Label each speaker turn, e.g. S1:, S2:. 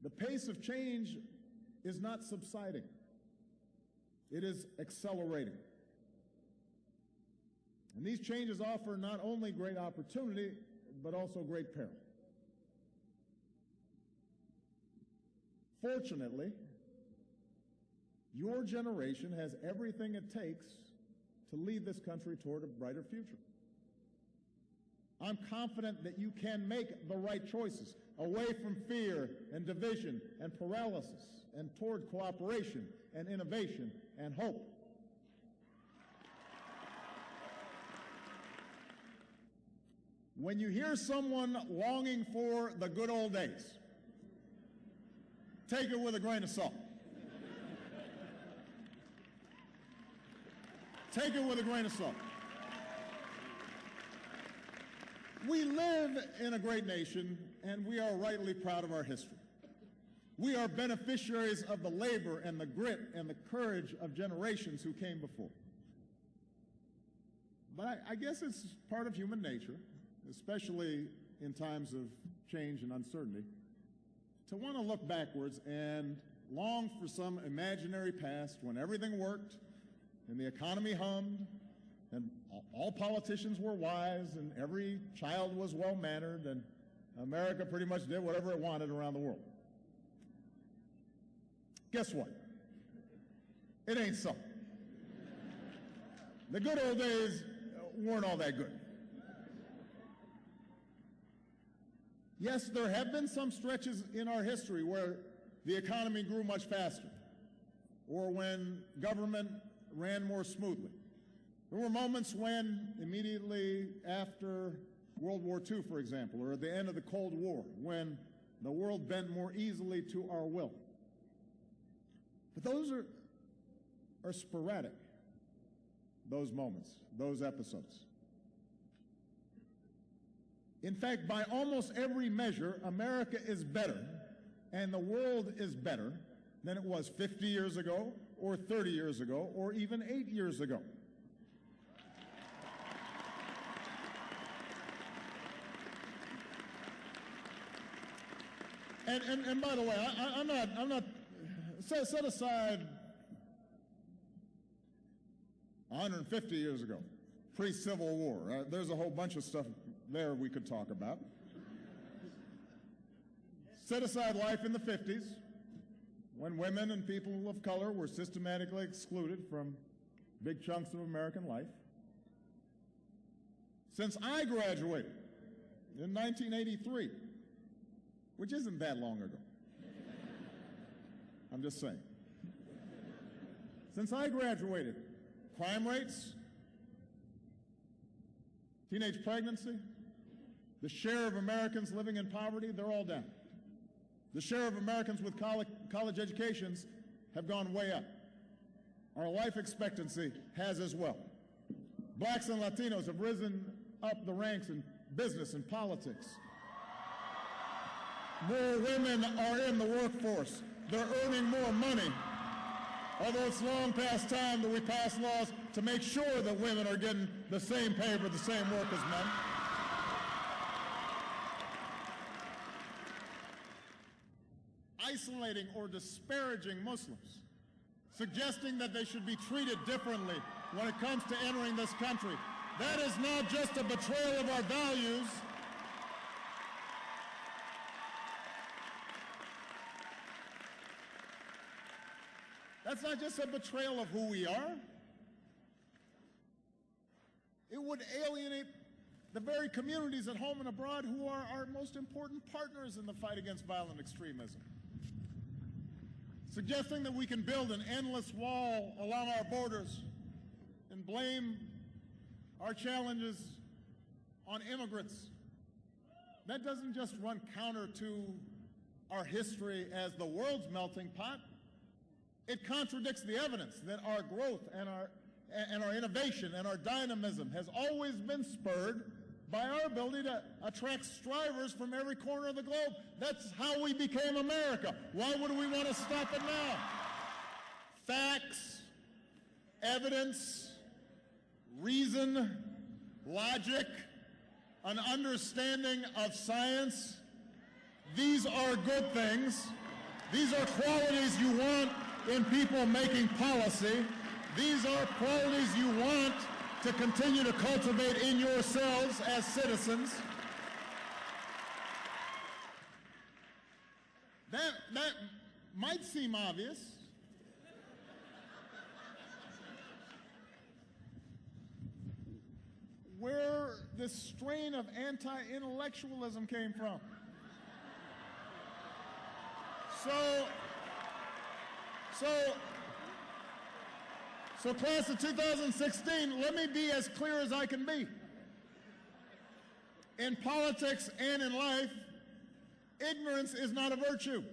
S1: The pace of change is not subsiding. It is accelerating. And these changes offer not only great opportunity, but also great peril. Fortunately, your generation has everything it takes to lead this country toward a brighter future. I'm confident that you can make the right choices away from fear and division and paralysis and toward cooperation and innovation and hope. When you hear someone longing for the good old days, take it with a grain of salt. Take it with a grain of salt. We live in a great nation, and we are rightly proud of our history. We are beneficiaries of the labor and the grit and the courage of generations who came before. But I guess it's part of human nature, especially in times of change and uncertainty, to want to look backwards and long for some imaginary past when everything worked and the economy hummed and all politicians were wise and every child was well-mannered and America pretty much did whatever it wanted around the world. Guess what? It ain't so. The good old days weren't all that good. Yes, there have been some stretches in our history where the economy grew much faster, or when government ran more smoothly. There were moments when, immediately after World War II, for example, or at the end of the Cold War, when the world bent more easily to our will. But those are sporadic, those moments, those episodes. In fact, by almost every measure, America is better and the world is better than it was 50 years ago, or 30 years ago, or even 8 years ago. And by the way, I'm not set aside 150 years ago, pre-Civil War. There's a whole bunch of stuff there we could talk about. Set aside life in the 50s, when women and people of color were systematically excluded from big chunks of American life. Since I graduated in 1983, which isn't that long ago, I'm just saying. Since I graduated, crime rates, teenage pregnancy, the share of Americans living in poverty, they're all down. The share of Americans with college educations have gone way up. Our life expectancy has as well. Blacks and Latinos have risen up the ranks in business and politics. More women are in the workforce. They're earning more money. Although it's long past time that we pass laws to make sure that women are getting the same pay for the same work as men. Isolating or disparaging Muslims, suggesting that they should be treated differently when it comes to entering this country. That is not just a betrayal of our values. That's not just a betrayal of who we are. It would alienate the very communities at home and abroad who are our most important partners in the fight against violent extremism. Suggesting that we can build an endless wall along our borders and blame our challenges on immigrants. That doesn't just run counter to our history as the world's melting pot. It contradicts the evidence that our growth and our innovation and our dynamism has always been spurred by our ability to attract strivers from every corner of the globe. That's how we became America. Why would we want to stop it now? Facts, evidence, reason, logic, an understanding of science, these are good things. These are qualities you want in people making policy. These are qualities you want to continue to cultivate in yourselves as citizens. That might seem obvious. Where this strain of anti-intellectualism came from. So class of 2016, let me be as clear as I can be. In politics and in life, ignorance is not a virtue.